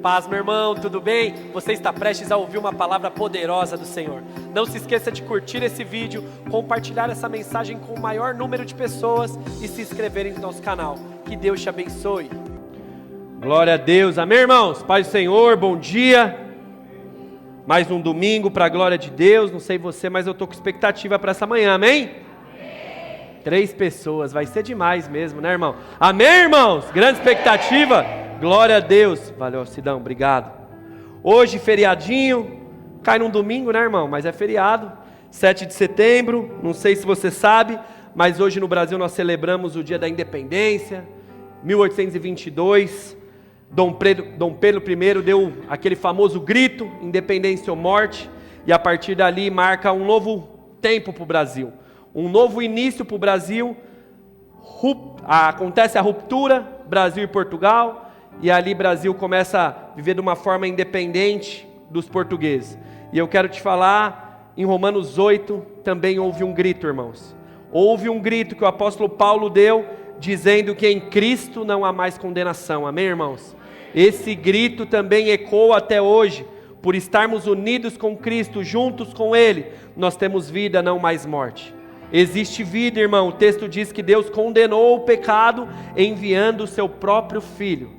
Paz, meu irmão, tudo bem? Você está prestes a ouvir uma palavra poderosa do Senhor. Não se esqueça de curtir esse vídeo, compartilhar essa mensagem com o maior número de pessoas e se inscreverem no nosso canal. Que Deus te abençoe. Glória a Deus, amém, irmãos? Paz do Senhor, bom dia. Mais um domingo para a glória de Deus. Não sei você, mas eu estou com expectativa para essa manhã, amém? 3 pessoas, vai ser demais mesmo, né, irmão? Amém, irmãos? Grande expectativa. Glória a Deus. Valeu, Sidão, obrigado. Hoje, feriadinho, cai num domingo, né, irmão? Mas é feriado, 7 de setembro, não sei se você sabe, mas hoje no Brasil nós celebramos o dia da independência, 1822, Dom Pedro I deu aquele famoso grito, independência ou morte, e a partir dali marca um novo tempo para o Brasil, um novo início para o Brasil. Acontece a ruptura, Brasil e Portugal, e ali Brasil começa a viver de uma forma independente dos portugueses. E eu quero te falar, em Romanos 8 também houve um grito, irmãos. Houve um grito que o apóstolo Paulo deu, dizendo que em Cristo não há mais condenação, amém, irmãos? Esse grito também ecoa até hoje. Por estarmos unidos com Cristo, juntos com Ele, nós temos vida, não mais morte. Existe vida, irmão. O texto diz que Deus condenou o pecado enviando o seu próprio Filho,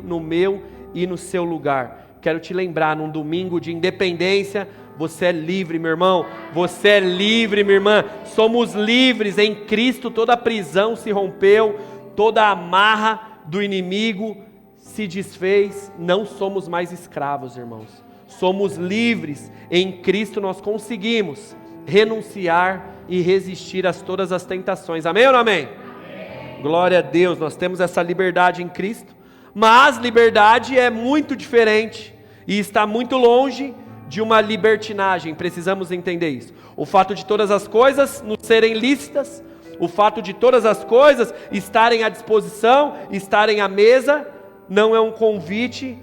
no meu e no seu lugar. Quero te lembrar, num domingo de independência, você é livre, meu irmão, você é livre, minha irmã, somos livres em Cristo. Toda a prisão se rompeu, toda a amarra do inimigo se desfez, não somos mais escravos, irmãos, somos livres, em Cristo nós conseguimos renunciar e resistir a todas as tentações, amém ou não amém? Amém. Glória a Deus, nós temos essa liberdade em Cristo, mas liberdade é muito diferente e está muito longe de uma libertinagem, precisamos entender isso. O fato de todas as coisas nos serem lícitas, o fato de todas as coisas estarem à disposição, estarem à mesa, não é um convite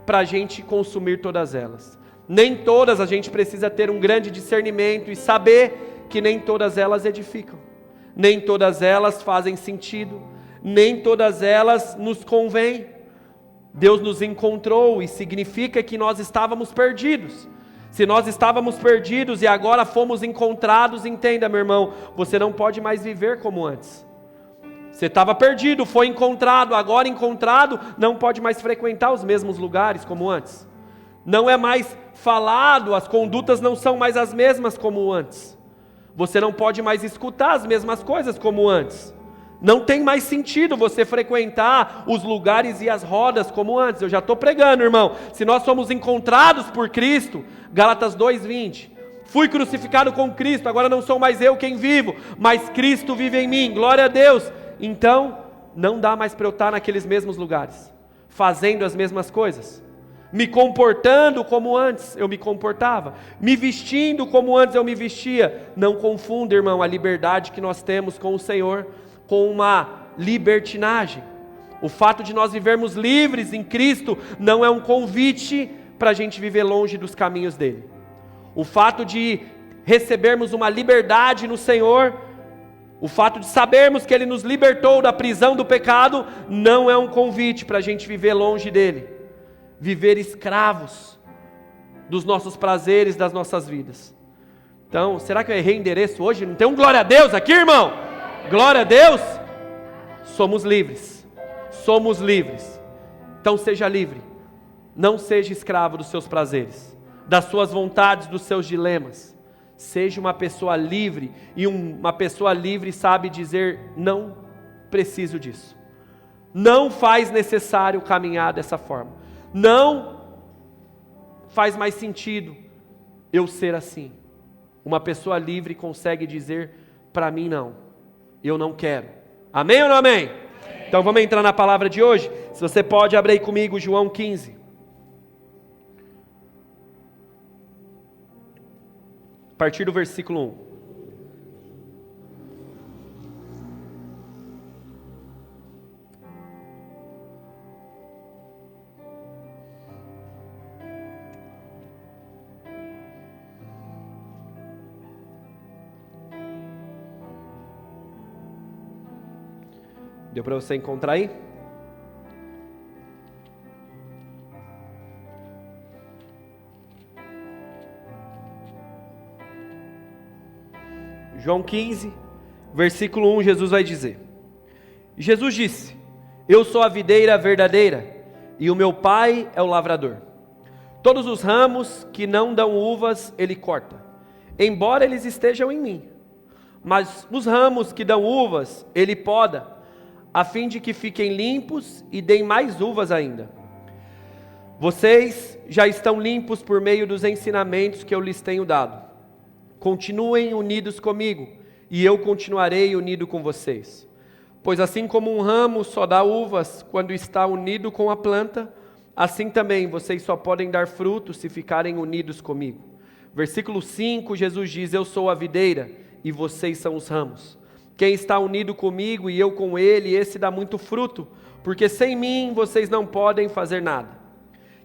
para a gente consumir todas elas. Nem todas a gente precisa ter um grande discernimento e saber que nem todas elas edificam, nem todas elas fazem sentido, nem todas elas nos convêm. Deus nos encontrou e significa que nós estávamos perdidos. Se nós estávamos perdidos e agora fomos encontrados, entenda, meu irmão, você não pode mais viver como antes. Você estava perdido, foi encontrado, agora encontrado, não pode mais frequentar os mesmos lugares como antes. Não é mais falado, as condutas não são mais as mesmas como antes. Você não pode mais escutar as mesmas coisas como antes. Não tem mais sentido você frequentar os lugares e as rodas como antes. Eu já estou pregando, irmão. Se nós somos encontrados por Cristo, Gálatas 2:20, fui crucificado com Cristo, agora não sou mais eu quem vivo, mas Cristo vive em mim, glória a Deus. Então, não dá mais para eu estar naqueles mesmos lugares, fazendo as mesmas coisas, me comportando como antes eu me comportava, me vestindo como antes eu me vestia. Não confunda, irmão, a liberdade que nós temos com o Senhor com uma libertinagem. O fato de nós vivermos livres em Cristo não é um convite para a gente viver longe dos caminhos dele. O fato de recebermos uma liberdade no Senhor, o fato de sabermos que Ele nos libertou da prisão do pecado, não é um convite para a gente viver longe dele, viver escravos dos nossos prazeres, das nossas vidas. Então, será que eu errei endereço hoje? Não tem um glória a Deus aqui, irmão? Glória a Deus! Somos livres, somos livres. Então seja livre, não seja escravo dos seus prazeres, das suas vontades, dos seus dilemas. Seja uma pessoa livre, e uma pessoa livre sabe dizer: não preciso disso, não faz necessário caminhar dessa forma, não faz mais sentido eu ser assim. Uma pessoa livre consegue dizer: para mim não, eu não quero. Amém ou não amém? Amém. Então vamos entrar na palavra de hoje. Se você pode, abre aí comigo João 15. A partir do versículo 1. Deu para você encontrar aí? João 15, versículo 1, Jesus vai dizer: Jesus disse: eu sou a videira verdadeira, e o meu Pai é o lavrador. Todos os ramos que não dão uvas, Ele corta, embora eles estejam em mim. Mas os ramos que dão uvas, Ele poda, a fim de que fiquem limpos e deem mais uvas ainda. Vocês já estão limpos por meio dos ensinamentos que eu lhes tenho dado. Continuem unidos comigo, e eu continuarei unido com vocês. Pois assim como um ramo só dá uvas quando está unido com a planta, assim também vocês só podem dar frutos se ficarem unidos comigo. Versículo 5, Jesus diz: eu sou a videira e vocês são os ramos. Quem está unido comigo e eu com ele, esse dá muito fruto, porque sem mim vocês não podem fazer nada.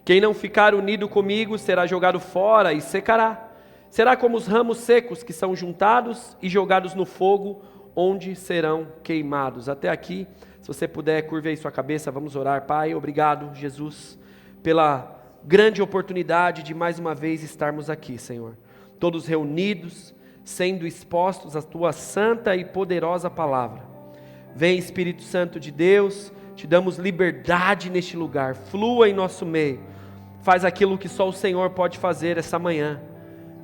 Quem não ficar unido comigo será jogado fora e secará. Será como os ramos secos que são juntados e jogados no fogo, onde serão queimados. Até aqui, se você puder, curve aí sua cabeça, vamos orar. Pai, obrigado, Jesus, pela grande oportunidade de mais uma vez estarmos aqui, Senhor. Todos reunidos, sendo expostos à Tua santa e poderosa palavra. Vem, Espírito Santo de Deus, te damos liberdade neste lugar, flua em nosso meio. Faz aquilo que só o Senhor pode fazer essa manhã.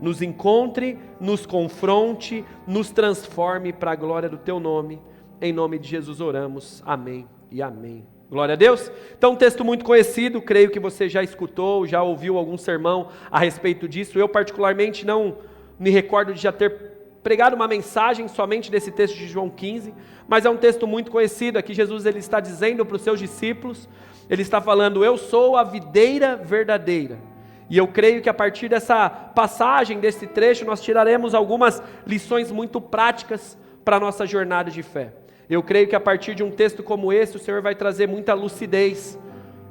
Nos encontre, nos confronte, nos transforme para a glória do Teu nome. Em nome de Jesus oramos. Amém e amém. Glória a Deus. Então, um texto muito conhecido, creio que você já escutou, já ouviu algum sermão a respeito disso. Eu particularmente não me recordo de já ter pregado uma mensagem somente desse texto de João 15, mas é um texto muito conhecido. Aqui Jesus ele está dizendo para os seus discípulos, ele está falando: eu sou a videira verdadeira. E eu creio que a partir dessa passagem, desse trecho, nós tiraremos algumas lições muito práticas para a nossa jornada de fé. Eu creio que a partir de um texto como esse, o Senhor vai trazer muita lucidez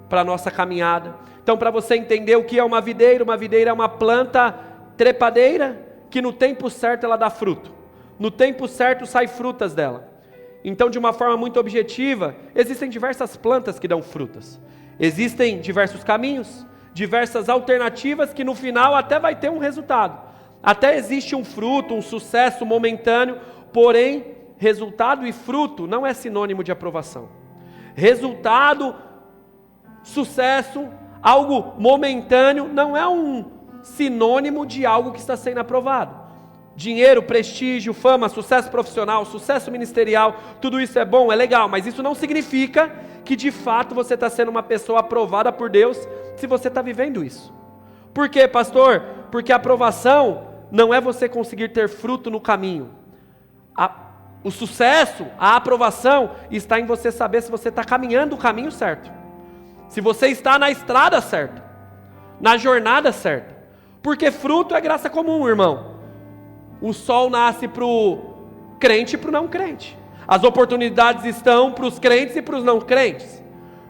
para a nossa caminhada. Então, para você entender o que é uma videira é uma planta trepadeira, que no tempo certo ela dá fruto. No tempo certo sai frutas dela. Então, de uma forma muito objetiva, existem diversas plantas que dão frutas. Existem diversos caminhos, diversas alternativas que no final até vai ter um resultado. Até existe um fruto, um sucesso momentâneo, porém, resultado e fruto não é sinônimo de aprovação. Resultado, sucesso, algo momentâneo não é um sinônimo de algo que está sendo aprovado. Dinheiro, prestígio, fama, sucesso profissional, sucesso ministerial, tudo isso é bom, é legal, mas isso não significa que de fato você está sendo uma pessoa aprovada por Deus se você está vivendo isso. Por quê, pastor? Porque a aprovação não é você conseguir ter fruto no caminho. O sucesso, a aprovação está em você saber se você está caminhando o caminho certo, se você está na estrada certa, na jornada certa. Porque fruto é graça comum, irmão. O sol nasce para o crente e para o não crente. As oportunidades estão para os crentes e para os não crentes.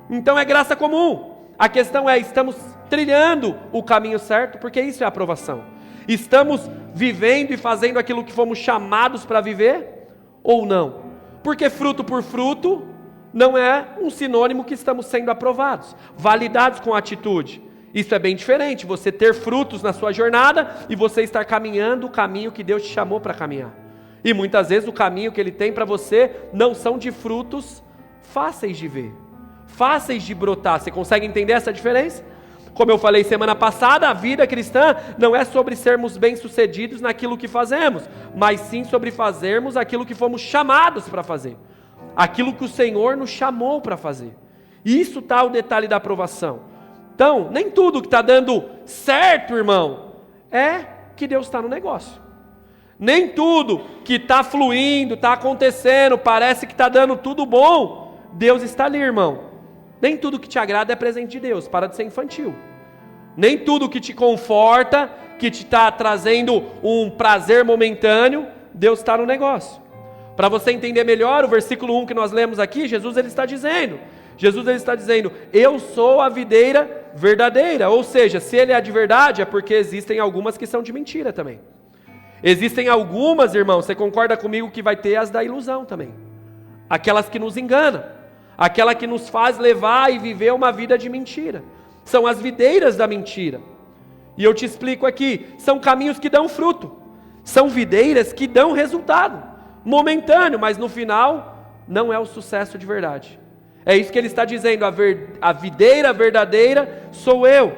Então é graça comum. A questão é, estamos trilhando o caminho certo? Porque isso é aprovação. Estamos vivendo e fazendo aquilo que fomos chamados para viver? Ou não? Porque fruto por fruto não é um sinônimo que estamos sendo aprovados, validados com atitude. Isso é bem diferente, você ter frutos na sua jornada e você estar caminhando o caminho que Deus te chamou para caminhar. E muitas vezes o caminho que Ele tem para você não são de frutos fáceis de ver, fáceis de brotar. Você consegue entender essa diferença? Como eu falei semana passada, a vida cristã não é sobre sermos bem-sucedidos naquilo que fazemos, mas sim sobre fazermos aquilo que fomos chamados para fazer, aquilo que o Senhor nos chamou para fazer. E isso está o detalhe da aprovação. Então, nem tudo que está dando certo, irmão, é que Deus está no negócio. Nem tudo que está fluindo, está acontecendo, parece que está dando tudo bom, Deus está ali, irmão. Nem tudo que te agrada é presente de Deus, para de ser infantil. Nem tudo que te conforta, que te está trazendo um prazer momentâneo, Deus está no negócio. Para você entender melhor, o versículo 1 que nós lemos aqui, Jesus ele está dizendo, eu sou a videira verdadeira. Ou seja, se ele é de verdade, é porque existem algumas que são de mentira também. Existem algumas, irmão, você concorda comigo que vai ter as da ilusão também. Aquelas que nos enganam, aquela que nos faz levar e viver uma vida de mentira. São as videiras da mentira. E eu te explico aqui, são caminhos que dão fruto. São videiras que dão resultado momentâneo, mas no final não é o sucesso de verdade. É isso que ele está dizendo, a videira verdadeira sou eu.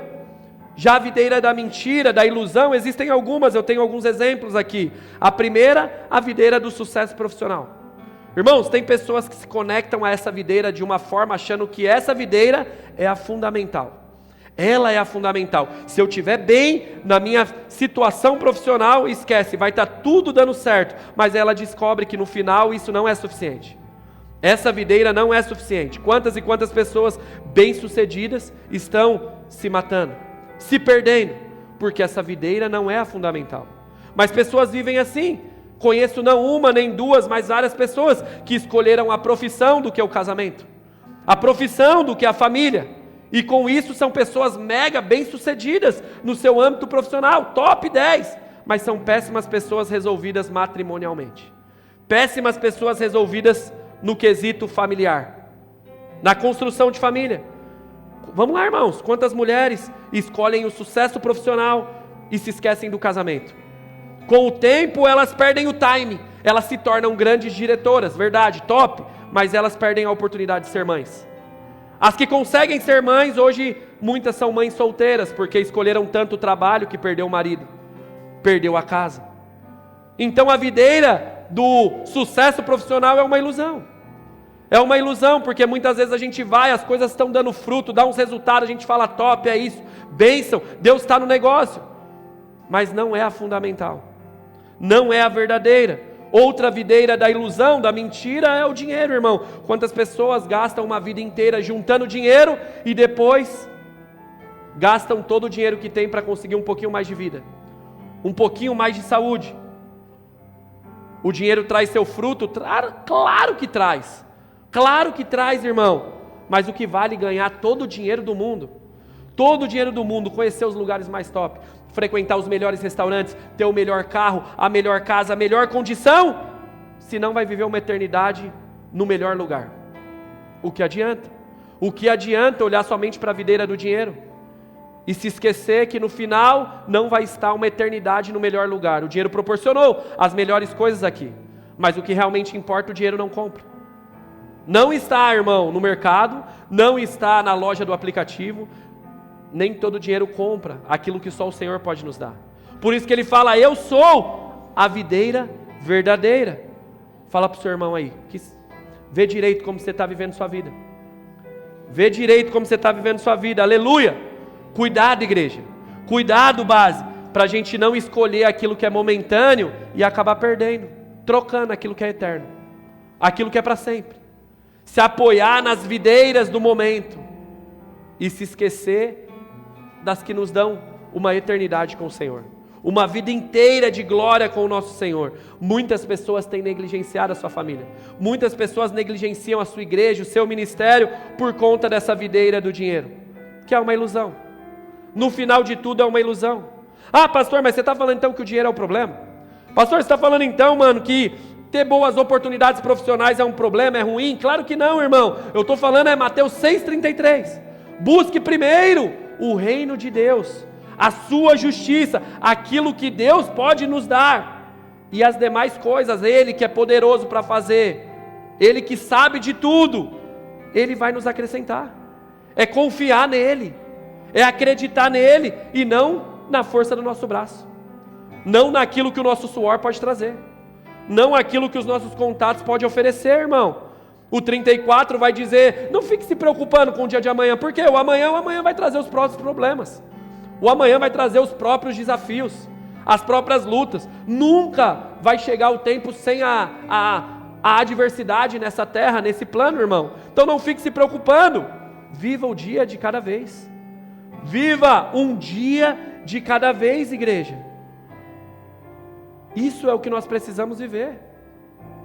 Já a videira da mentira, da ilusão, existem algumas, eu tenho alguns exemplos aqui. A primeira, a videira do sucesso profissional. Irmãos, tem pessoas que se conectam a essa videira de uma forma achando que essa videira é a fundamental. Ela é a fundamental. Se eu estiver bem na minha situação profissional, esquece, vai estar tudo dando certo. Mas ela descobre que no final isso não é suficiente. Essa videira não é suficiente. Quantas e quantas pessoas bem-sucedidas estão se matando, se perdendo, porque essa videira não é a fundamental. Mas pessoas vivem assim. Conheço não uma nem duas, mas várias pessoas que escolheram a profissão do que o casamento, a profissão do que a família, e com isso são pessoas mega bem-sucedidas no seu âmbito profissional, top 10, mas são péssimas pessoas resolvidas matrimonialmente, péssimas pessoas resolvidas no quesito familiar, na construção de família. Vamos lá, irmãos, quantas mulheres escolhem o sucesso profissional e se esquecem do casamento? Com o tempo elas perdem o time, elas se tornam grandes diretoras, verdade, top, mas elas perdem a oportunidade de ser mães. As que conseguem ser mães, hoje muitas são mães solteiras, porque escolheram tanto o trabalho que perdeu o marido, perdeu a casa. Então a videira do sucesso profissional é uma ilusão. É uma ilusão, porque muitas vezes a gente vai, as coisas estão dando fruto, dá uns resultados, a gente fala top, é isso, bênção, Deus está no negócio. Mas não é a fundamental, não é a verdadeira. Outra videira da ilusão, da mentira é o dinheiro, irmão. Quantas pessoas gastam uma vida inteira juntando dinheiro e depois gastam todo o dinheiro que tem para conseguir um pouquinho mais de vida, um pouquinho mais de saúde. O dinheiro traz seu fruto? Claro que traz. Claro que traz, irmão. Mas o que vale ganhar todo o dinheiro do mundo? Todo o dinheiro do mundo, conhecer os lugares mais top, frequentar os melhores restaurantes, ter o melhor carro, a melhor casa, a melhor condição, se não vai viver uma eternidade no melhor lugar. O que adianta? O que adianta olhar somente para a videira do dinheiro e se esquecer que no final não vai estar uma eternidade no melhor lugar? O dinheiro proporcionou as melhores coisas aqui, mas o que realmente importa o dinheiro não compra. Não está, irmão, no mercado, não está na loja do aplicativo. Nem todo dinheiro compra aquilo que só o Senhor pode nos dar. Por isso que ele fala, eu sou a videira verdadeira. Fala para o seu irmão aí, vê direito como você está vivendo sua vida. Vê direito como você está vivendo sua vida, aleluia. Cuidado, igreja, cuidado, base, para a gente não escolher aquilo que é momentâneo e acabar perdendo, trocando aquilo que é eterno, aquilo que é para sempre. Se apoiar nas videiras do momento e se esquecer das que nos dão uma eternidade com o Senhor, uma vida inteira de glória com o nosso Senhor. Muitas pessoas têm negligenciado a sua família, muitas pessoas negligenciam a sua igreja, o seu ministério, por conta dessa videira do dinheiro, que é uma ilusão. No final de tudo é uma ilusão. Ah, pastor, mas você está falando então que o dinheiro é o problema? Pastor, você está falando então, mano, que ter boas oportunidades profissionais é um problema, é ruim? Claro que não, irmão. Eu estou falando Mateus 6,33. Busque primeiro o reino de Deus, a sua justiça, aquilo que Deus pode nos dar, e as demais coisas, Ele que é poderoso para fazer, Ele que sabe de tudo, Ele vai nos acrescentar. É confiar nele, é acreditar nele, e não na força do nosso braço, não naquilo que o nosso suor pode trazer, não aquilo que os nossos contatos podem oferecer, irmão. O 34 vai dizer, não fique se preocupando com o dia de amanhã, porque o amanhã vai trazer os próprios problemas, o amanhã vai trazer os próprios desafios, as próprias lutas. Nunca vai chegar o tempo sem a adversidade nessa terra, nesse plano, irmão. Então não fique se preocupando, viva o dia de cada vez, viva um dia de cada vez, igreja. Isso é o que nós precisamos viver,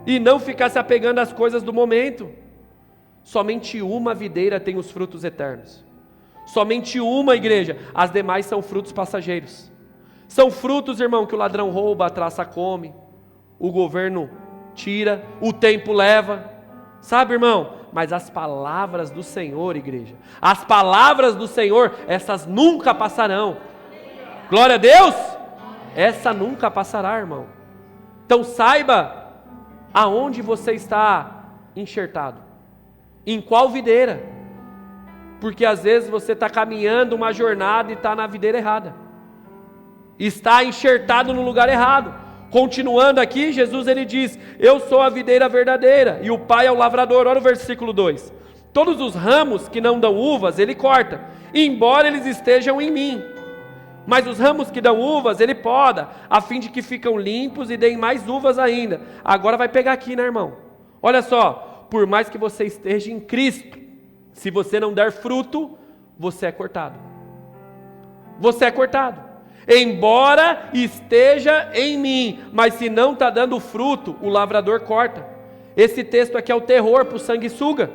e não ficar se apegando às coisas do momento. Somente uma videira tem os frutos eternos, somente uma, igreja, as demais são frutos passageiros, são frutos, irmão, que o ladrão rouba, a traça come, o governo tira, o tempo leva, sabe, irmão? Mas as palavras do Senhor, igreja, as palavras do Senhor, essas nunca passarão. Glória a Deus! Essa nunca passará, irmão. Então saiba aonde você está enxertado, em qual videira, porque às vezes você está caminhando uma jornada e está na videira errada, está enxertado no lugar errado. Continuando aqui, Jesus ele diz: eu sou a videira verdadeira e o Pai é o lavrador. Olha o versículo 2: todos os ramos que não dão uvas ele corta, embora eles estejam em mim, mas os ramos que dão uvas ele poda, a fim de que ficam limpos e deem mais uvas ainda. Agora vai pegar aqui, né, irmão? Olha só, por mais que você esteja em Cristo, se você não der fruto, você é cortado. Você é cortado. Embora esteja em mim, mas se não está dando fruto, o lavrador corta. Esse texto aqui é o terror para o sanguessuga.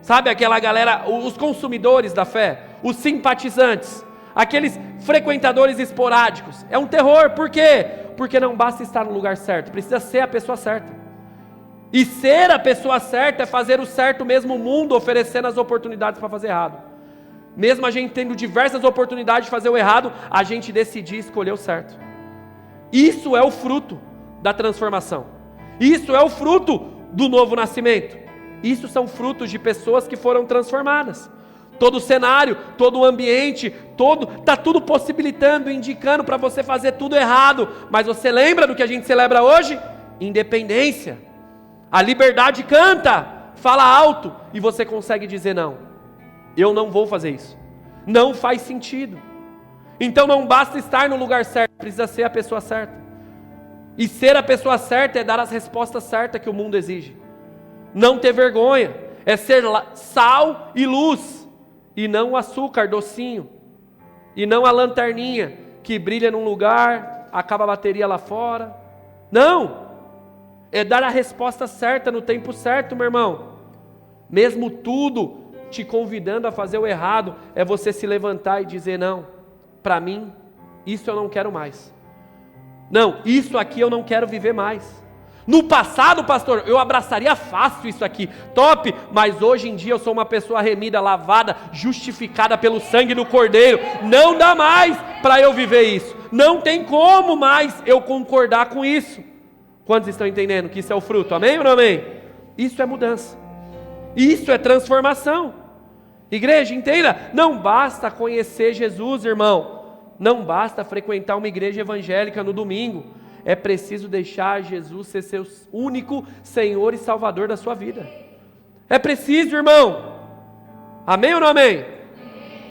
Sabe aquela galera, os consumidores da fé, os simpatizantes, aqueles frequentadores esporádicos. É um terror, por quê? Porque não basta estar no lugar certo, precisa ser a pessoa certa. E ser a pessoa certa é fazer o certo mesmo o mundo oferecendo as oportunidades para fazer errado. Mesmo a gente tendo diversas oportunidades de fazer o errado, a gente decidir escolher o certo. Isso é o fruto da transformação. Isso é o fruto do novo nascimento. Isso são frutos de pessoas que foram transformadas. Todo o cenário, todo o ambiente, está tudo possibilitando, indicando para você fazer tudo errado. Mas você lembra do que a gente celebra hoje? Independência. A liberdade canta, fala alto, e você consegue dizer não. Eu não vou fazer isso. Não faz sentido. Então não basta estar no lugar certo, precisa ser a pessoa certa. E ser a pessoa certa é dar as respostas certas que o mundo exige. Não ter vergonha, é ser sal e luz, e não o açúcar docinho, e não a lanterninha que brilha num lugar, acaba a bateria lá fora. Não! É dar a resposta certa no tempo certo, meu irmão. Mesmo tudo te convidando a fazer o errado, é você se levantar e dizer: não, para mim, isso eu não quero mais. Não, isso aqui eu não quero viver mais. No passado, pastor, eu abraçaria fácil isso aqui, top, mas hoje em dia eu sou uma pessoa remida, lavada, justificada pelo sangue do Cordeiro. Não dá mais para eu viver isso. Não tem como mais eu concordar com isso. Quantos estão entendendo que isso é o fruto? Amém ou não amém? Isso é mudança. Isso é transformação. Igreja, entenda, não basta conhecer Jesus, irmão. Não basta frequentar uma igreja evangélica no domingo. É preciso deixar Jesus ser seu único Senhor e Salvador da sua vida. É preciso, irmão. Amém ou não amém?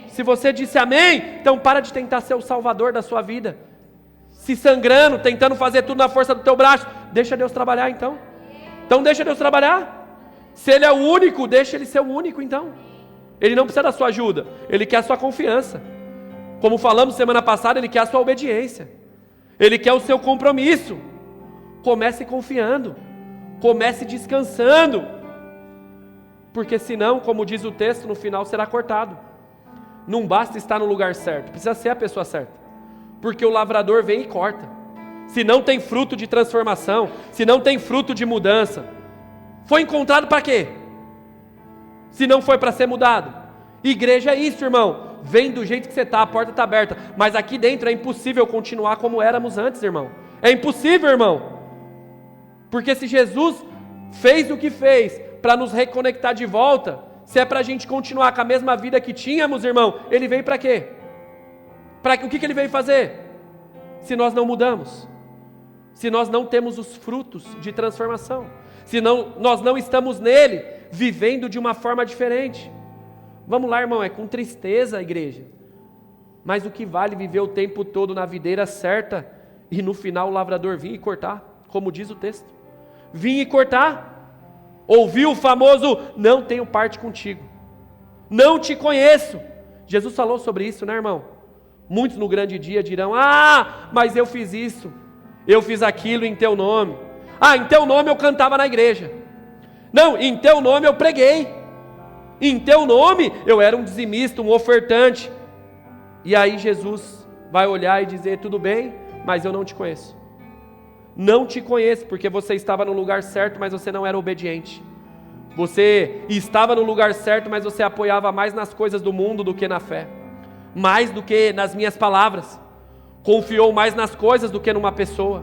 Se você disse amém, então para de tentar ser o Salvador da sua vida. Se sangrando, tentando fazer tudo na força do teu braço. Deixa Deus trabalhar então. Então deixa Deus trabalhar. Se Ele é o único, deixa Ele ser o único então. Ele não precisa da sua ajuda, Ele quer a sua confiança. Como falamos semana passada, Ele quer a sua obediência. Ele quer o seu compromisso. Comece confiando, comece descansando, porque senão, como diz o texto, no final será cortado. Não basta estar no lugar certo, precisa ser a pessoa certa, porque o lavrador vem e corta. Se não tem fruto de transformação, se não tem fruto de mudança, foi encontrado para quê? Se não foi para ser mudado. Igreja é isso, irmão. Vem do jeito que você está, a porta está aberta. Mas aqui dentro é impossível continuar como éramos antes, irmão. É impossível, irmão. Porque se Jesus fez o que fez para nos reconectar de volta, se é para a gente continuar com a mesma vida que tínhamos, irmão, Ele veio para quê? O que Ele veio fazer? Se nós não mudamos, se nós não temos os frutos de transformação, se nós não estamos nele, vivendo de uma forma diferente. Vamos lá, irmão, é com tristeza, igreja, mas o que vale viver o tempo todo na videira certa e no final o lavrador vir e cortar, como diz o texto, vir e cortar. Ouviu o famoso: não tenho parte contigo, não te conheço. Jesus falou sobre isso, né, irmão? Muitos no grande dia dirão: ah, mas eu fiz isso, eu fiz aquilo em teu nome. Ah, em teu nome eu cantava na igreja. Não, em teu nome eu preguei. Em teu nome eu era um dizimista, um ofertante. E aí Jesus vai olhar e dizer: tudo bem, mas eu não te conheço. Não te conheço, porque você estava no lugar certo, mas você não era obediente. Você estava no lugar certo, mas você apoiava mais nas coisas do mundo do que na fé, mais do que nas minhas palavras, confiou mais nas coisas do que numa pessoa.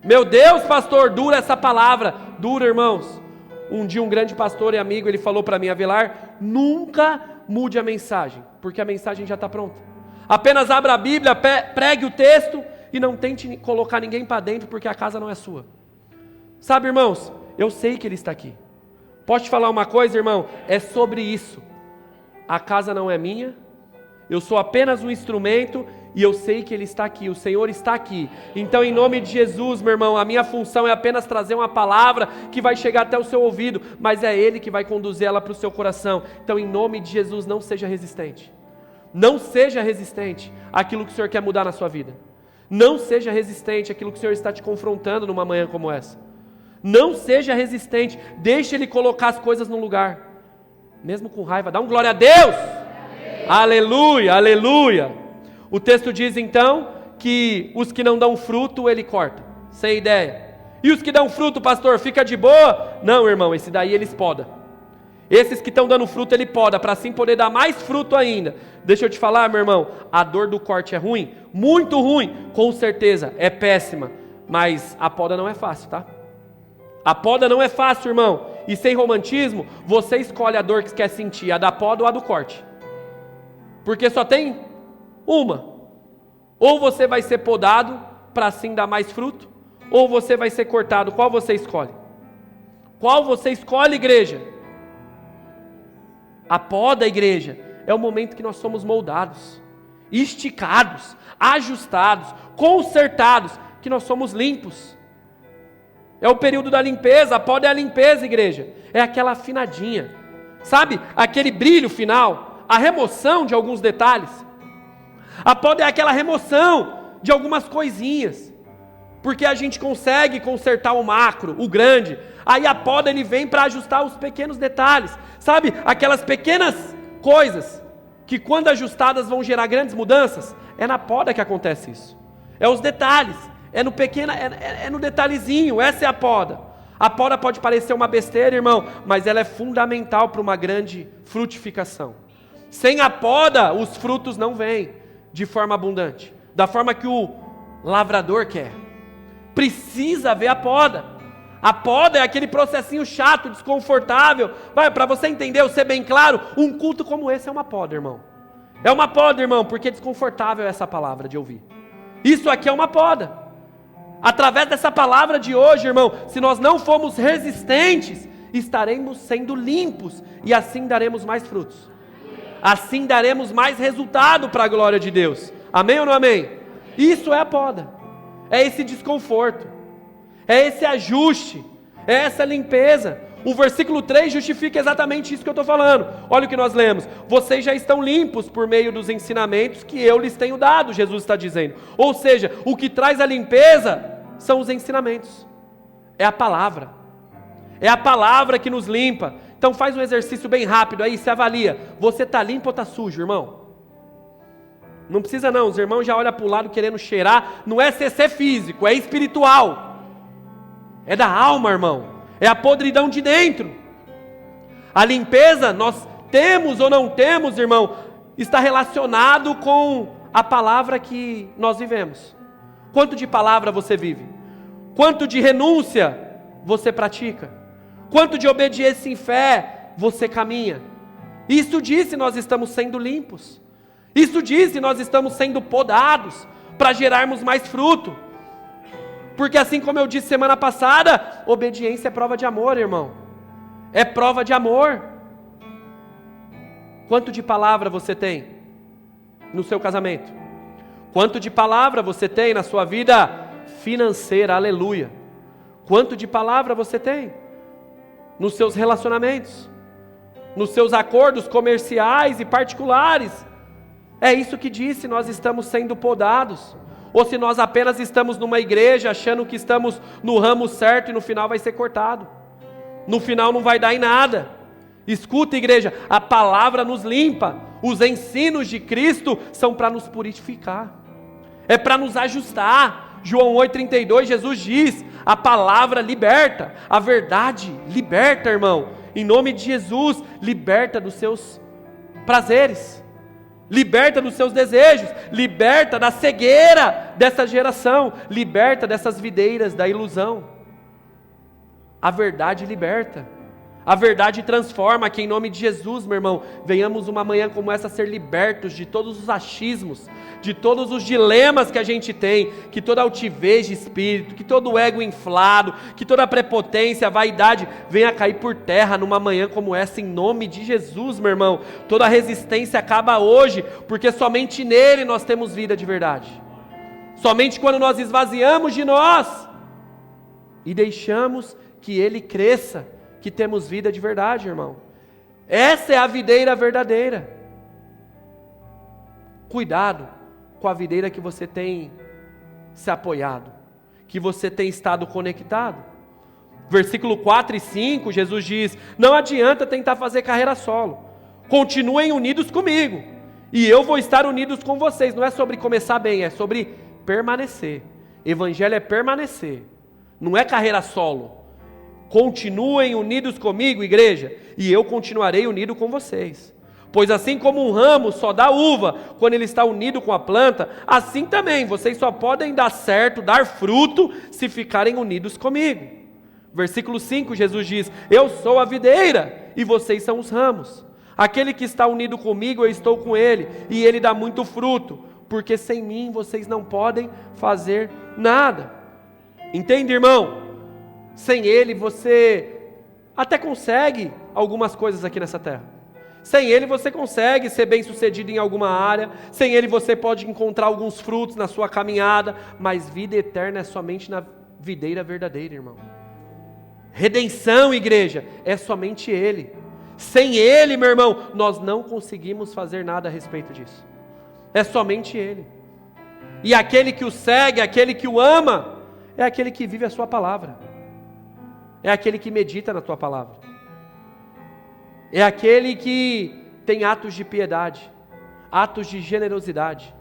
Meu Deus, pastor, dura essa palavra. Dura, irmãos. Um dia um grande pastor e amigo, ele falou para mim: Avelar, nunca mude a mensagem, porque a mensagem já está pronta. Apenas abra a Bíblia, pregue o texto e não tente colocar ninguém para dentro, porque a casa não é sua. Sabe, irmãos, eu sei que Ele está aqui. Posso te falar uma coisa, irmão? É sobre isso. A casa não é minha, eu sou apenas um instrumento e eu sei que Ele está aqui, o Senhor está aqui. Então, em nome de Jesus, meu irmão, a minha função é apenas trazer uma palavra que vai chegar até o seu ouvido, mas é Ele que vai conduzir ela para o seu coração. Então, em nome de Jesus, não seja resistente. Não seja resistente àquilo que o Senhor quer mudar na sua vida. Não seja resistente àquilo que o Senhor está te confrontando numa manhã como essa. Não seja resistente, deixe Ele colocar as coisas no lugar. Mesmo com raiva, dá um glória a Deus! Aleluia, aleluia! O texto diz então que os que não dão fruto Ele corta, sem ideia. E os que dão fruto, pastor, fica de boa? Não, irmão, esse daí Ele poda. Esses que estão dando fruto Ele poda, para assim poder dar mais fruto ainda. Deixa eu te falar, meu irmão, a dor do corte é ruim? Muito ruim, com certeza, é péssima. Mas a poda não é fácil, tá? A poda não é fácil, irmão. E sem romantismo, você escolhe a dor que quer sentir, a da poda ou a do corte. Porque só tem uma. Ou você vai ser podado para assim dar mais fruto, ou você vai ser cortado. Qual você escolhe? Qual você escolhe, igreja? A poda, igreja, é o momento que nós somos moldados, esticados, ajustados, consertados, que nós somos limpos. É o período da limpeza. A poda é a limpeza, igreja. É aquela afinadinha. Sabe? Aquele brilho final. A remoção de alguns detalhes. A poda é aquela remoção de algumas coisinhas. Porque a gente consegue consertar o macro, o grande. Aí a poda ele vem para ajustar os pequenos detalhes. Sabe? Aquelas pequenas coisas que quando ajustadas vão gerar grandes mudanças. É na poda que acontece isso. É os detalhes. É no pequeno, é no detalhezinho, essa é a poda. A poda pode parecer uma besteira, irmão, mas ela é fundamental para uma grande frutificação. Sem a poda, os frutos não vêm de forma abundante, da forma que o lavrador quer. Precisa haver a poda. A poda é aquele processinho chato, desconfortável. Vai, para você entender, eu ser bem claro, um culto como esse é uma poda, irmão. É uma poda, irmão, porque é desconfortável essa palavra de ouvir. Isso aqui é uma poda. Através dessa palavra de hoje, irmão, se nós não formos resistentes, estaremos sendo limpos e assim daremos mais frutos. Assim daremos mais resultado para a glória de Deus. Amém ou não amém? Isso é a poda. É esse desconforto. É esse ajuste. É essa limpeza. O versículo 3 justifica exatamente isso que eu estou falando. Olha o que nós lemos. Vocês já estão limpos por meio dos ensinamentos que eu lhes tenho dado, Jesus está dizendo. Ou seja, o que traz a limpeza são os ensinamentos. É a palavra. É a palavra que nos limpa. Então faz um exercício bem rápido aí, se avalia. Você está limpo ou está sujo, irmão? Não precisa não, os irmãos já olham para o lado querendo cheirar. Não é CC físico, é espiritual. É da alma, irmão. É a podridão de dentro. A limpeza, nós temos ou não temos, irmão, está relacionado com a palavra que nós vivemos. Quanto de palavra você vive? Quanto de renúncia você pratica? Quanto de obediência em fé você caminha? Isso diz se nós estamos sendo limpos. Isso diz se nós estamos sendo podados para gerarmos mais fruto. Porque assim como eu disse semana passada, obediência é prova de amor, irmão. É prova de amor. Quanto de palavra você tem no seu casamento? Quanto de palavra você tem na sua vida financeira? Aleluia. Quanto de palavra você tem nos seus relacionamentos? Nos seus acordos comerciais e particulares? É isso que diz se nós estamos sendo podados. Ou se nós apenas estamos numa igreja achando que estamos no ramo certo e no final vai ser cortado. No final não vai dar em nada. Escuta, igreja, a palavra nos limpa. Os ensinos de Cristo são para nos purificar. É para nos ajustar. João 8,32, Jesus diz, a palavra liberta. A verdade liberta, irmão. Em nome de Jesus, liberta dos seus prazeres. liberta dos seus desejos, liberta da cegueira dessa geração, liberta dessas videiras da ilusão. A verdade liberta, a verdade transforma. Que em nome de Jesus, meu irmão, venhamos uma manhã como essa ser libertos de todos os achismos, de todos os dilemas que a gente tem, que toda altivez de espírito, que todo ego inflado, que toda prepotência, vaidade venha cair por terra numa manhã como essa, em nome de Jesus, meu irmão. Toda resistência acaba hoje, porque somente nele nós temos vida de verdade. Somente quando nós esvaziamos de nós e deixamos que ele cresça, que temos vida de verdade, irmão. Essa é a videira verdadeira. Cuidado com a videira que você tem se apoiado, que você tem estado conectado. Versículo 4 e 5, Jesus diz: não adianta tentar fazer carreira solo, continuem unidos comigo, e eu vou estar unidos com vocês. Não é sobre começar bem, é sobre permanecer. Evangelho é permanecer, não é carreira solo. Continuem unidos comigo, igreja, e eu continuarei unido com vocês. Pois assim como um ramo só dá uva quando ele está unido com a planta, assim também vocês só podem dar certo, dar fruto, se ficarem unidos comigo. Versículo 5, Jesus diz: eu sou a videira e vocês são os ramos. Aquele que está unido comigo, eu estou com ele, e ele dá muito fruto, porque sem mim vocês não podem fazer nada. Entende, irmão? Sem ele você até consegue algumas coisas aqui nessa terra. Sem ele você consegue ser bem sucedido em alguma área, sem ele você pode encontrar alguns frutos na sua caminhada, mas vida eterna é somente na videira verdadeira, irmão. Redenção, igreja, é somente ele. Sem ele, meu irmão, nós não conseguimos fazer nada a respeito disso. É somente ele. E aquele que o segue, aquele que o ama, é aquele que vive a sua palavra. É aquele que medita na tua palavra. É aquele que tem atos de piedade, atos de generosidade.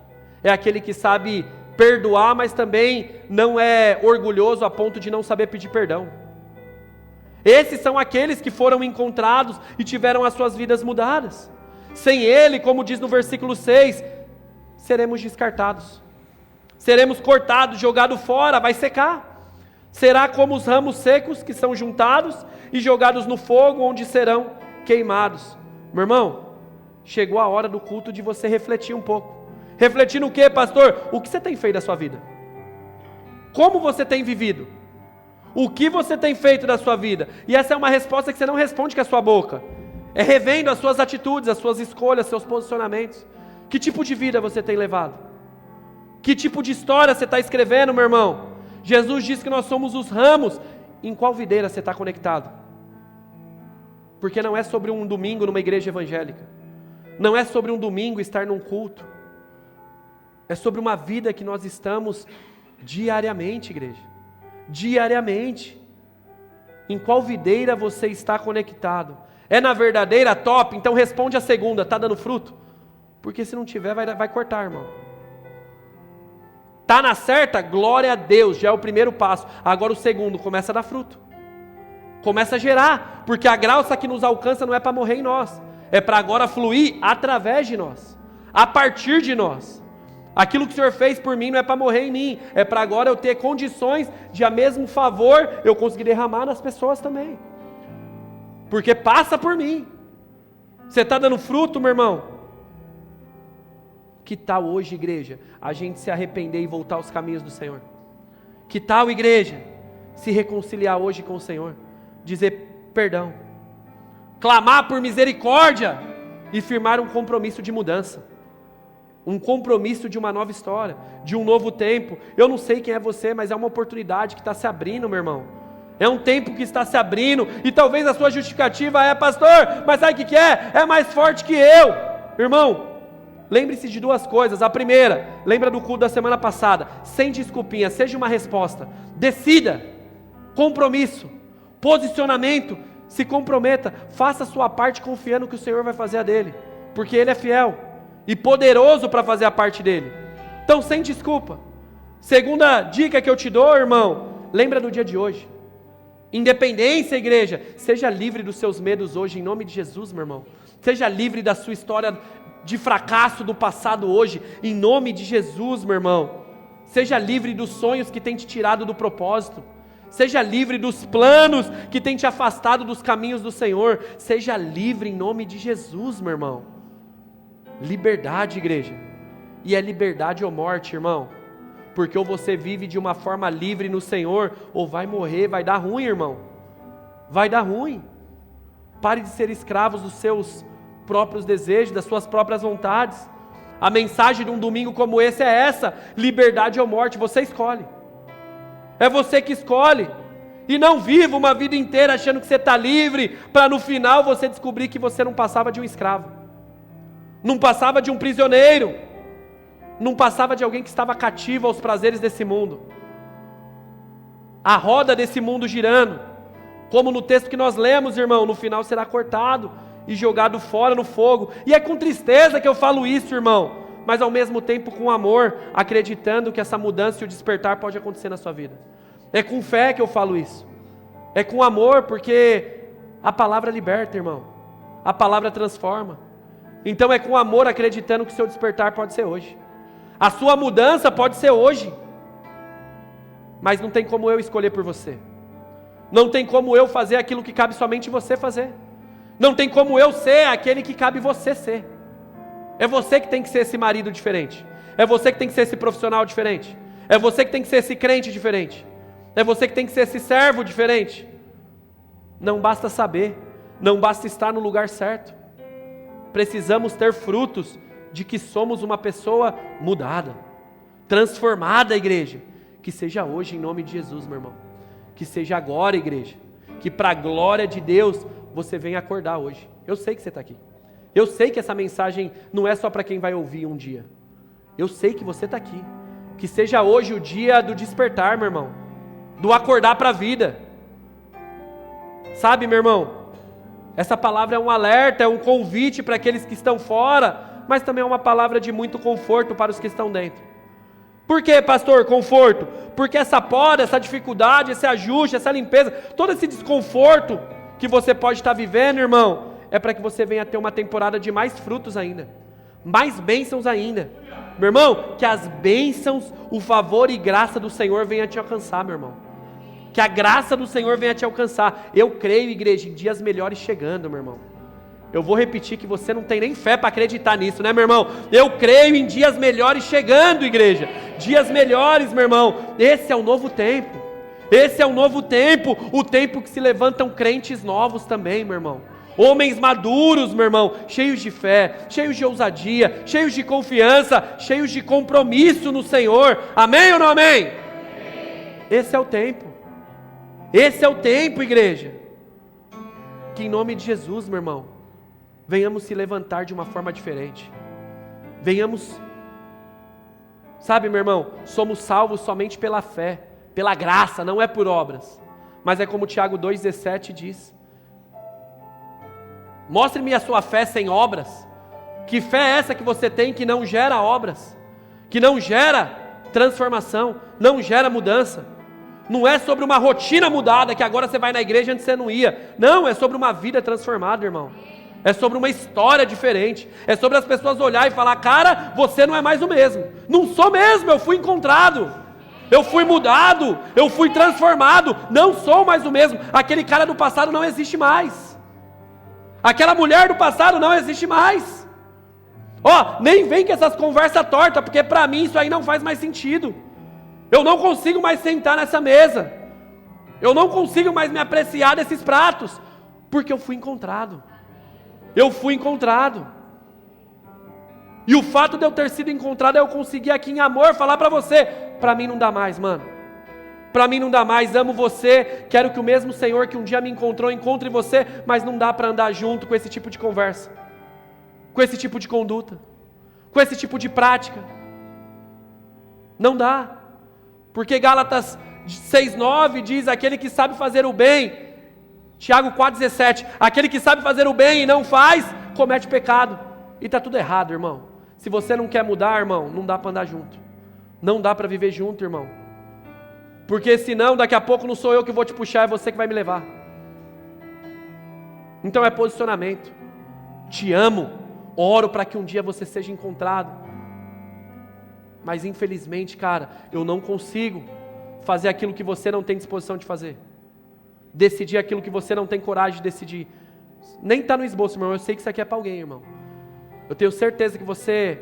É aquele que sabe perdoar, mas também não é orgulhoso a ponto de não saber pedir perdão. Esses são aqueles que foram encontrados e tiveram as suas vidas mudadas. Sem ele, como diz no versículo 6, seremos descartados. Seremos cortados, jogados fora, vai secar. Será como os ramos secos que são juntados e jogados no fogo, onde serão queimados. Meu irmão, chegou a hora do culto de você refletir um pouco. Refletir no quê, pastor? O que você tem feito da sua vida? Como você tem vivido? O que você tem feito da sua vida? E essa é uma resposta que você não responde com a sua boca. É revendo as suas atitudes, as suas escolhas, seus posicionamentos. Que tipo de vida você tem levado? Que tipo de história você está escrevendo, meu irmão? Jesus diz que nós somos os ramos. Em qual videira você está conectado? Porque não é sobre um domingo numa igreja evangélica. Não é sobre um domingo estar num culto. É sobre uma vida que nós estamos diariamente, igreja. Diariamente. Em qual videira você está conectado? É na verdadeira? Top. Então responde a segunda. Está dando fruto? Porque se não tiver, vai cortar, irmão. Está na certa? Glória a Deus. Já é o primeiro passo. Agora o segundo, começa a dar fruto. Começa a gerar, porque a graça que nos alcança não é para morrer em nós, é para agora fluir através de nós, a partir de nós. Aquilo que o Senhor fez por mim não é para morrer em mim, é para agora eu ter condições de a mesmo favor eu conseguir derramar nas pessoas também, porque passa por mim. Você está dando fruto, meu irmão? Que tal hoje, igreja, a gente se arrepender e voltar aos caminhos do Senhor? Que tal, igreja, se reconciliar hoje com o Senhor? Dizer perdão, clamar por misericórdia e firmar um compromisso de mudança, um compromisso de uma nova história, de um novo tempo. Eu não sei quem é você, mas é uma oportunidade que está se abrindo, meu irmão. É um tempo que está se abrindo, e talvez a sua justificativa é: pastor, mas sabe o que é? É mais forte que eu. Irmão, lembre-se de duas coisas. A primeira, lembra do culto da semana passada, sem desculpinha, seja uma resposta, decida, compromisso, posicionamento, se comprometa, faça a sua parte confiando que o Senhor vai fazer a dele, porque Ele é fiel e poderoso para fazer a parte dele. Então, sem desculpa. Segunda dica que eu te dou, irmão, lembra do dia de hoje. Independência, igreja, seja livre dos seus medos hoje, em nome de Jesus, meu irmão. Seja livre da sua história de fracasso do passado hoje, em nome de Jesus, meu irmão. Seja livre dos sonhos que tem te tirado do propósito. Seja livre dos planos que tem te afastado dos caminhos do Senhor. Seja livre em nome de Jesus, meu irmão. Liberdade, igreja. E é liberdade ou morte, irmão. Porque ou você vive de uma forma livre no Senhor, ou vai morrer, vai dar ruim, irmão. Vai dar ruim. Pare de ser escravos dos seus próprios desejos, das suas próprias vontades. A mensagem de um domingo como esse é essa: liberdade ou morte, você escolhe. É você que escolhe. E não viva uma vida inteira achando que você está livre, para no final você descobrir que você não passava de um escravo, não passava de um prisioneiro, não passava de alguém que estava cativo aos prazeres desse mundo. A roda desse mundo girando, como no texto que nós lemos, irmão, no final será cortado e jogado fora no fogo. E é com tristeza que eu falo isso, irmão, mas ao mesmo tempo com amor, acreditando que essa mudança e o despertar pode acontecer na sua vida. É com fé que eu falo isso. É com amor, porque a palavra liberta, irmão. A palavra transforma. Então é com amor, acreditando que o seu despertar pode ser hoje. A sua mudança pode ser hoje. Mas não tem como eu escolher por você. Não tem como eu fazer aquilo que cabe somente você fazer. Não tem como eu ser aquele que cabe você ser. É você que tem que ser esse marido diferente. É você que tem que ser esse profissional diferente. É você que tem que ser esse crente diferente. É você que tem que ser esse servo diferente. Não basta saber. Não basta estar no lugar certo. Precisamos ter frutos de que somos uma pessoa mudada, transformada, igreja. Que seja hoje em nome de Jesus, meu irmão. Que seja agora, igreja. Que para a glória de Deus você venha acordar hoje. Eu sei que você está aqui. Eu sei que essa mensagem não é só para quem vai ouvir um dia. Eu sei que você está aqui. Que seja hoje o dia do despertar, meu irmão. Do acordar para a vida. Sabe, meu irmão? Essa palavra é um alerta, é um convite para aqueles que estão fora, mas também é uma palavra de muito conforto para os que estão dentro. Por que, pastor, conforto? Porque essa poda, essa dificuldade, esse ajuste, essa limpeza, todo esse desconforto que você pode estar vivendo, irmão, é para que você venha ter uma temporada de mais frutos ainda, mais bênçãos ainda. Meu irmão, que as bênçãos, o favor e graça do Senhor venha te alcançar, meu irmão. Que a graça do Senhor venha te alcançar. Eu creio, igreja, em dias melhores chegando, meu irmão. Eu vou repetir que você não tem nem fé para acreditar nisso, né, meu irmão? Eu creio em dias melhores chegando, igreja. Dias melhores, meu irmão. Esse é o novo tempo. Esse é o novo tempo. O tempo que se levantam crentes novos também, meu irmão. Homens maduros, meu irmão, cheios de fé, cheios de ousadia, cheios de confiança, cheios de compromisso no Senhor. Amém ou não amém? Amém. Esse é o tempo. Esse é o tempo, igreja. Que em nome de Jesus, meu irmão, venhamos se levantar de uma forma diferente. Venhamos, sabe, meu irmão, somos salvos somente pela fé, pela graça, não é por obras. Mas é como Tiago 2,17 diz: mostre-me a sua fé sem obras. Que fé é essa que você tem que não gera obras, que não gera transformação, não gera mudança? Não é sobre uma rotina mudada, que agora você vai na igreja antes você não ia. Não, é sobre uma vida transformada, irmão. É sobre uma história diferente. É sobre as pessoas olhar e falar: cara, você não é mais o mesmo. Não sou mesmo, eu fui encontrado. Eu fui mudado, eu fui transformado. Não sou mais o mesmo. Aquele cara do passado não existe mais. Aquela mulher do passado não existe mais. Ó, nem vem com essas conversas tortas, porque para mim isso aí não faz mais sentido. Eu não consigo mais sentar nessa mesa. Eu não consigo mais me apreciar desses pratos, porque eu fui encontrado. Eu fui encontrado. E o fato de eu ter sido encontrado é eu conseguir aqui em amor falar para você: para mim não dá mais, mano. Para mim não dá mais, amo você, quero que o mesmo Senhor que um dia me encontrou encontre você, mas não dá para andar junto com esse tipo de conversa, com esse tipo de conduta, com esse tipo de prática. Não dá. Porque Gálatas 6,9 diz: aquele que sabe fazer o bem, Tiago 4,17, aquele que sabe fazer o bem e não faz, comete pecado. E está tudo errado, irmão. Se você não quer mudar, irmão, não dá para andar junto. Não dá para viver junto, irmão. Porque senão daqui a pouco não sou eu que vou te puxar, é você que vai me levar. Então é posicionamento. Te amo, oro para que um dia você seja encontrado. Mas infelizmente, cara, eu não consigo fazer aquilo que você não tem disposição de fazer. Decidir aquilo que você não tem coragem de decidir. Nem está no esboço, irmão, eu sei que isso aqui é para alguém, irmão. Eu tenho certeza que você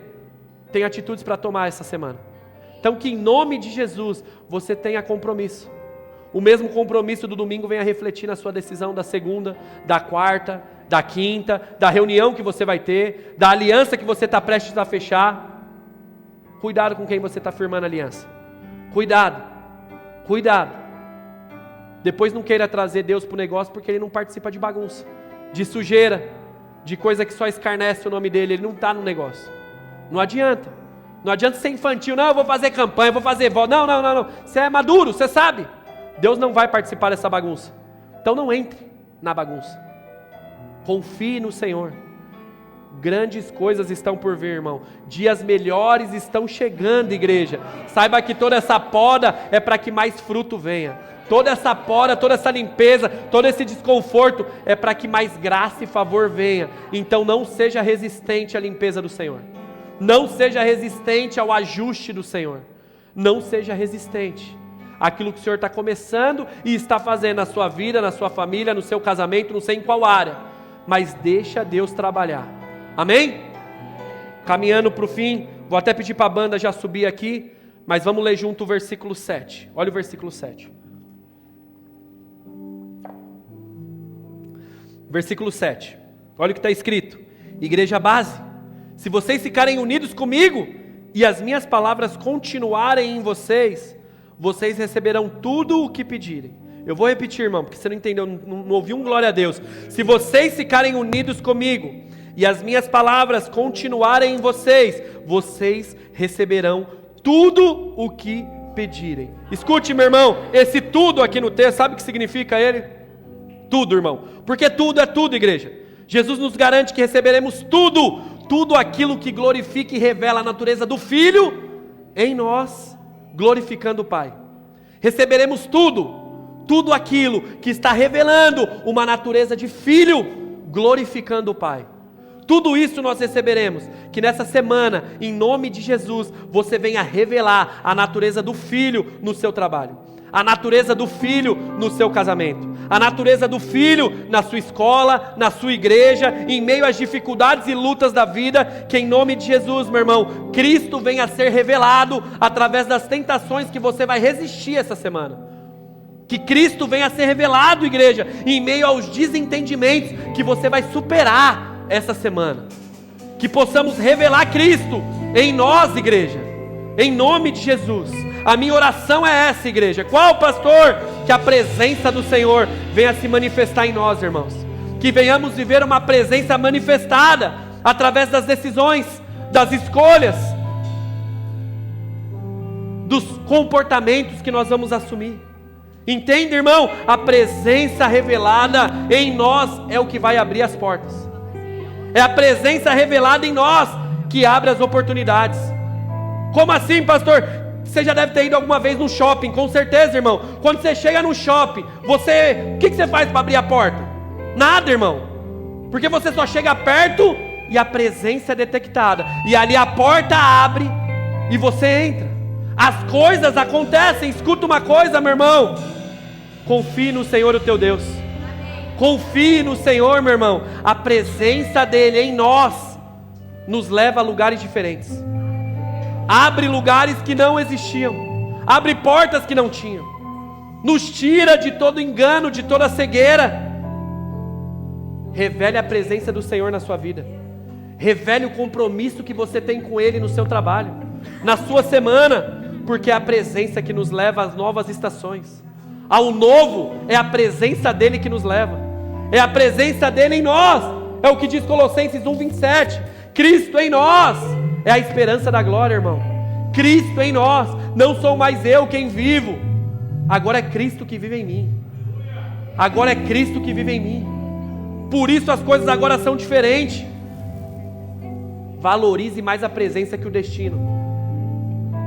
tem atitudes para tomar essa semana. Então que em nome de Jesus, você tenha compromisso. O mesmo compromisso do domingo venha refletir na sua decisão da segunda, da quarta, da quinta, da reunião que você vai ter, da aliança que você está prestes a fechar. Cuidado com quem você está firmando aliança. Cuidado. Depois não queira trazer Deus para o negócio porque ele não participa de bagunça, de sujeira, de coisa que só escarnece o nome dele. Ele não está no negócio. Não adianta ser infantil. Não, eu vou fazer campanha, vou fazer voto. Não. Você é maduro, você sabe. Deus não vai participar dessa bagunça. Então não entre na bagunça. Confie no Senhor. Grandes coisas estão por vir, irmão. Dias melhores estão chegando, igreja. Saiba que toda essa poda é para que mais fruto venha. Toda essa poda, toda essa limpeza, todo esse desconforto é para que mais graça e favor venha. Então não seja resistente à limpeza do Senhor. Não seja resistente ao ajuste do Senhor. Não seja resistente àquilo que o Senhor está começando e está fazendo na sua vida, na sua família, no seu casamento, não sei em qual área. Mas deixa Deus trabalhar. Amém? Caminhando para o fim, vou até pedir para a banda já subir aqui, mas vamos ler junto o versículo 7. Olha o versículo 7. Versículo 7. Olha o que está escrito. Igreja base, se vocês ficarem unidos comigo e as minhas palavras continuarem em vocês, vocês receberão tudo o que pedirem. Eu vou repetir, irmão, porque você não entendeu, não ouviu um glória a Deus. Se vocês ficarem unidos comigo e as minhas palavras continuarem em vocês, vocês receberão tudo o que pedirem. Escute, meu irmão, esse tudo aqui no texto, sabe o que significa ele? Tudo, irmão, porque tudo é tudo, igreja. Jesus nos garante que receberemos tudo aquilo que glorifica e revela a natureza do Filho em nós, glorificando o Pai. Receberemos tudo aquilo que está revelando uma natureza de Filho, glorificando o Pai. Tudo isso nós receberemos, que nessa semana, em nome de Jesus, você venha revelar a natureza do Filho no seu trabalho, a natureza do Filho no seu casamento, a natureza do Filho na sua escola, na sua igreja, em meio às dificuldades e lutas da vida, que em nome de Jesus, meu irmão, Cristo venha a ser revelado através das tentações que você vai resistir essa semana. Que Cristo venha a ser revelado, igreja, em meio aos desentendimentos que você vai superar essa semana. Que possamos revelar Cristo em nós, igreja, em nome de Jesus. A minha oração é essa, igreja. Qual, pastor? Que a presença do Senhor venha se manifestar em nós, irmãos. Que venhamos viver uma presença manifestada através das decisões, das escolhas, dos comportamentos que nós vamos assumir. Entende, irmão? A presença revelada em nós é o que vai abrir as portas. É a presença revelada em nós que abre as oportunidades. Como assim, pastor? Você já deve ter ido alguma vez no shopping, com certeza, irmão. Quando você chega no shopping, o que você faz para abrir a porta? Nada, irmão. Porque você só chega perto e a presença é detectada. E ali a porta abre e você entra. As coisas acontecem. Escuta uma coisa, meu irmão. Confie no Senhor, o teu Deus. Confie no Senhor, meu irmão. A presença dele em nós nos leva a lugares diferentes. Abre lugares que não existiam. Abre portas que não tinham. Nos tira de todo engano, de toda cegueira. Revele a presença do Senhor na sua vida. Revele o compromisso que você tem com Ele no seu trabalho, na sua semana, porque é a presença que nos leva às novas estações. Ao novo é a presença dele que nos leva. É a presença dele em nós. É o que diz Colossenses 1:27. Cristo em nós é a esperança da glória, irmão. Cristo em nós. Não sou mais eu quem vivo. Agora é Cristo que vive em mim. Agora é Cristo que vive em mim. Por isso as coisas agora são diferentes. Valorize mais a presença que o destino.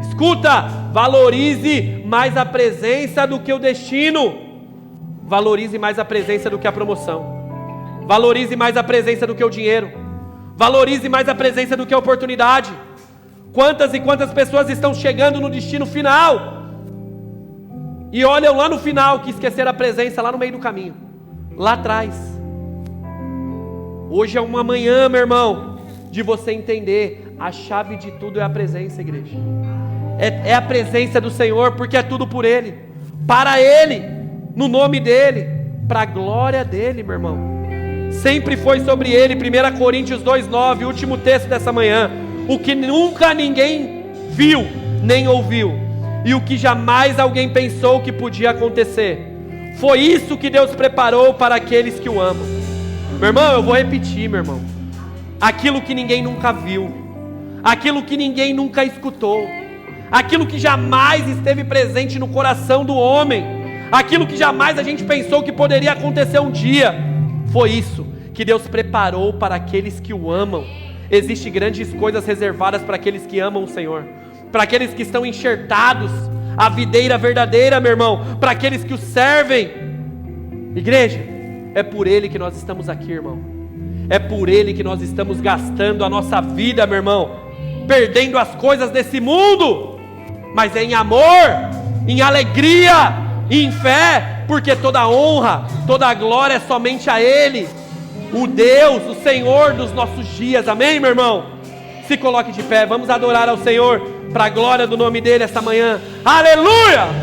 Escuta, valorize mais a presença do que o destino. Valorize mais a presença do que a promoção. Valorize mais a presença do que o dinheiro. Valorize mais a presença do que a oportunidade. Quantas e quantas pessoas estão chegando no destino final e olham lá no final que esqueceram a presença lá no meio do caminho, lá atrás. Hoje é uma manhã, meu irmão, de você entender, a chave de tudo é a presença, igreja. É a presença do Senhor, porque é tudo por Ele, para Ele, no nome dEle, para a glória dEle, meu irmão. Sempre foi sobre Ele. 1 Coríntios 2,9, último texto dessa manhã. O que nunca ninguém viu, nem ouviu, e o que jamais alguém pensou que podia acontecer, foi isso que Deus preparou para aqueles que o amam. Meu irmão, eu vou repetir, meu irmão. Aquilo que ninguém nunca viu, aquilo que ninguém nunca escutou, aquilo que jamais esteve presente no coração do homem, aquilo que jamais a gente pensou que poderia acontecer um dia, foi isso que Deus preparou para aqueles que o amam. Existem grandes coisas reservadas para aqueles que amam o Senhor, para aqueles que estão enxertados, a videira verdadeira, meu irmão, para aqueles que o servem. Igreja, é por Ele que nós estamos aqui, irmão. É por Ele que nós estamos gastando a nossa vida, meu irmão, perdendo as coisas desse mundo, mas é em amor, em alegria, em fé, porque toda honra, toda glória é somente a Ele, o Deus, o Senhor dos nossos dias. Amém, meu irmão? Se coloque de pé, vamos adorar ao Senhor, para a glória do nome dEle esta manhã. Aleluia!